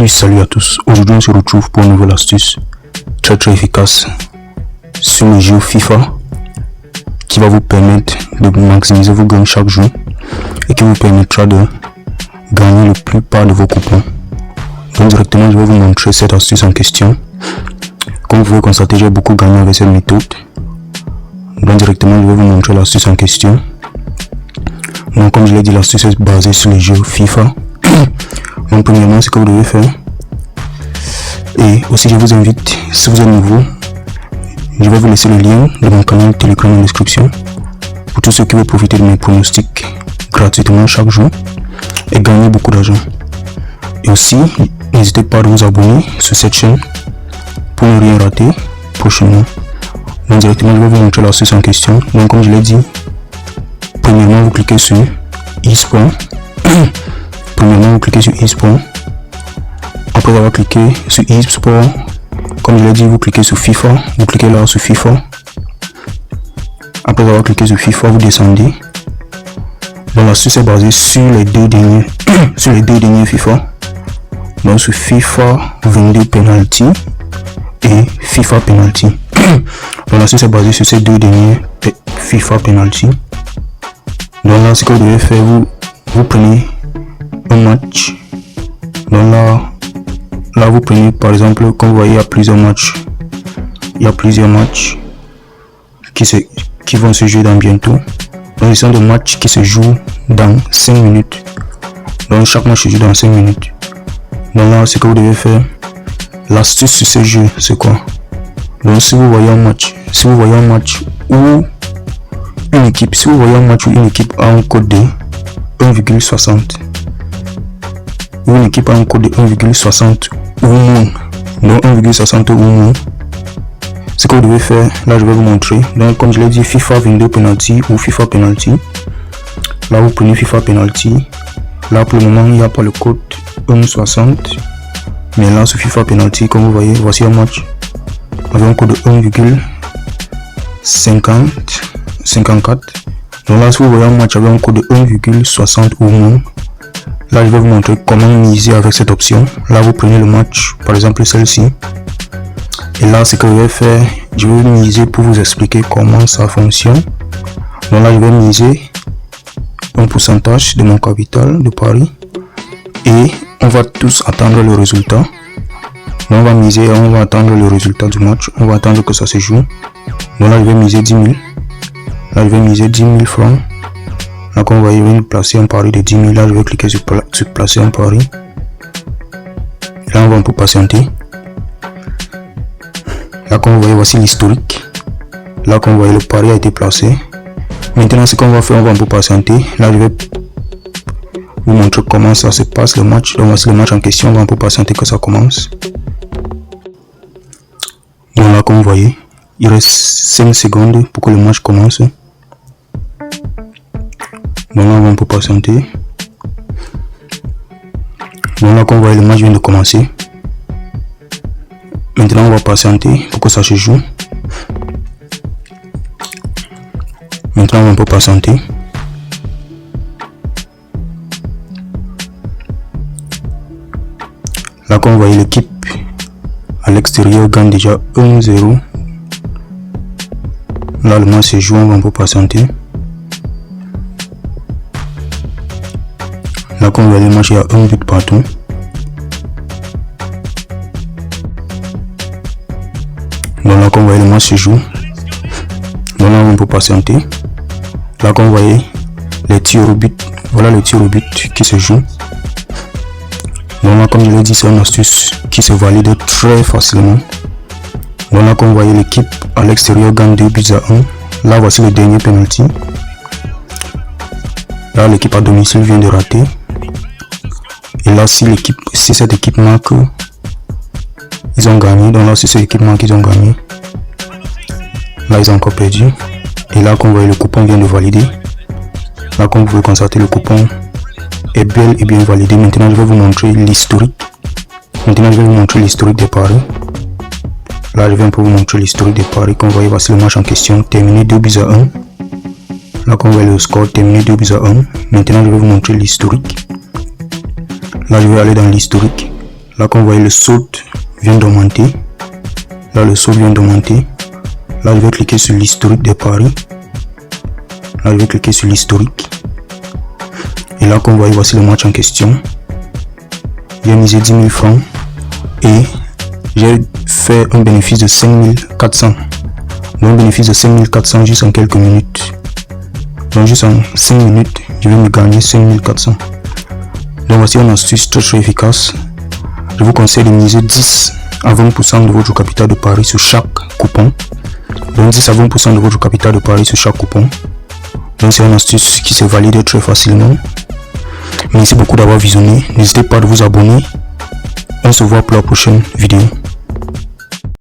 Salut à tous. Aujourd'hui, on se retrouve pour une nouvelle astuce très efficace sur le jeu FIFA qui va vous permettre de maximiser vos gains chaque jour et qui vous permettra de gagner la plupart de vos coupons. Donc directement, je vais vous montrer cette astuce en question. Comme vous pouvez constater, j'ai beaucoup gagné avec cette méthode. Donc directement, je vais vous montrer l'astuce en question. Donc comme je l'ai dit, l'astuce est basée sur le jeu FIFA. Donc premièrement, ce que vous devez faire, et aussi je vous invite, si vous êtes nouveau, je vais vous laisser le lien de mon canal Telegram en description pour tous ceux qui veulent profiter de mes pronostics gratuitement chaque jour et gagner beaucoup d'argent. Et aussi, n'hésitez pas à vous abonner sur cette chaîne pour ne rien rater prochainement. Donc directement, je vais vous montrer l'astuce en question. Donc comme je l'ai dit, premièrement, vous cliquez sur eSport. Premièrement, vous cliquez sur eSport. Après avoir cliqué sur eSport, comme je l'ai dit, vous cliquez sur FIFA. Vous cliquez là sur FIFA. Après avoir cliqué sur FIFA, vous descendez. Donc l'astuce est basée sur les deux derniers, sur les deux derniers FIFA. Donc sur FIFA 22 penalty et FIFA penalty. Donc l'astuce est basée sur ces deux derniers FIFA penalty. Donc là, ce que vous devez faire, vous prenez un match. Donc là vous prenez par exemple, comme vous voyez, il y a plusieurs matchs. Il y a plusieurs matchs qui vont se jouer dans bientôt. Donc ce sont des matchs qui se jouent dans 5 minutes. Donc chaque match se joue dans 5 minutes. Donc là, ce que vous devez faire, l'astuce sur ce jeu, c'est quoi? Donc si vous voyez un match, où une équipe, si vous voyez un match où une équipe a un code de 1,60, ou une équipe a un code de 1,60 ou moins, donc 1,60 ou moins, ce que vous devez faire, là je vais vous montrer. Donc comme je l'ai dit, FIFA 22 penalty ou FIFA penalty. Là vous prenez FIFA penalty. Là pour le moment il n'y a pas le code 1,60, mais là sur FIFA penalty, comme vous voyez, voici un match avec un code de 1,54. Donc là si vous voyez un match avec un code de 1,60 ou moins, là je vais vous montrer comment miser avec cette option. Là vous prenez le match, par exemple celle-ci, et là ce que je vais faire, je vais miser pour vous expliquer comment ça fonctionne. Donc là je vais miser un pourcentage de mon capital de pari et on va tous attendre le résultat. Donc on va miser, on va attendre le résultat du match, on va attendre que ça se joue. Donc là je vais miser 10 000. Là je vais miser 10 000 francs. Là comme vous voyez, je vais placer un pari de 10 000. Là je vais cliquer sur placer un pari. Là on va un peu patienter. Là comme vous voyez, voici l'historique. Là comme vous voyez, le pari a été placé. Maintenant ce qu'on va faire, on va un peu patienter. Là je vais vous montrer comment ça se passe le match. Donc voici le match en question, on va un peu patienter que ça commence. Donc là comme vous voyez, il reste 5 secondes pour que le match commence. Donc là on va un peu patienter. Donc là comme vous voyez, le match vient de commencer. Maintenant on va patienter pour que ça se joue. Maintenant on va un peu patienter. Là comme vous voyez, l'équipe à l'extérieur gagne déjà 1-0. Là le match se joue, on va un peu patienter. Là comme vous voyez, le match, il y a un but partout. Donc là comme vous voyez, le match se joue. Donc là on peut patienter. Là comme vous voyez, les tirs au but, voilà le tir au but qui se joue. Donc là comme je l'ai dit, c'est une astuce qui se valide très facilement. Donc là comme vous voyez, l'équipe à l'extérieur gagne 2-1. Là voici le dernier penalty. Là l'équipe à domicile vient de rater. Et là si cette équipe marque, ils ont gagné. Donc là si cette équipe marque, ils ont gagné. Là ils ont encore perdu. Et là comme vous voyez, le coupon vient de valider. Là comme vous pouvez constater, le coupon est bel et bien validé. Maintenant je vais vous montrer l'historique. Des paris. Là je vais un peu vous montrer l'historique des paris. Comme vous voyez, voici le match en question, terminé 2-1. Là comme vous voyez le score, terminé 2-1. Maintenant je vais vous montrer l'historique. Là, je vais aller dans l'historique. Là, comme vous voyez, le SAUT vient d'augmenter. Là, le SAUT vient d'augmenter. Là, je vais cliquer sur l'historique des paris. Là, je vais cliquer sur l'historique. Et là, comme vous voyez, voici le match en question. J'ai misé 10 000 francs et j'ai fait un bénéfice de 5 400. Donc, un bénéfice de 5 400 juste en quelques minutes. Donc, juste en 5 minutes, je vais me gagner 5 400. Donc, voici une astuce très efficace. Je vous conseille de miser 10 à 20% de votre capital de pari sur chaque coupon. Donc, 10 à 20% de votre capital de pari sur chaque coupon. Donc, c'est une astuce qui se valide très facilement. Merci beaucoup d'avoir visionné. N'hésitez pas à vous abonner. On se voit pour la prochaine vidéo.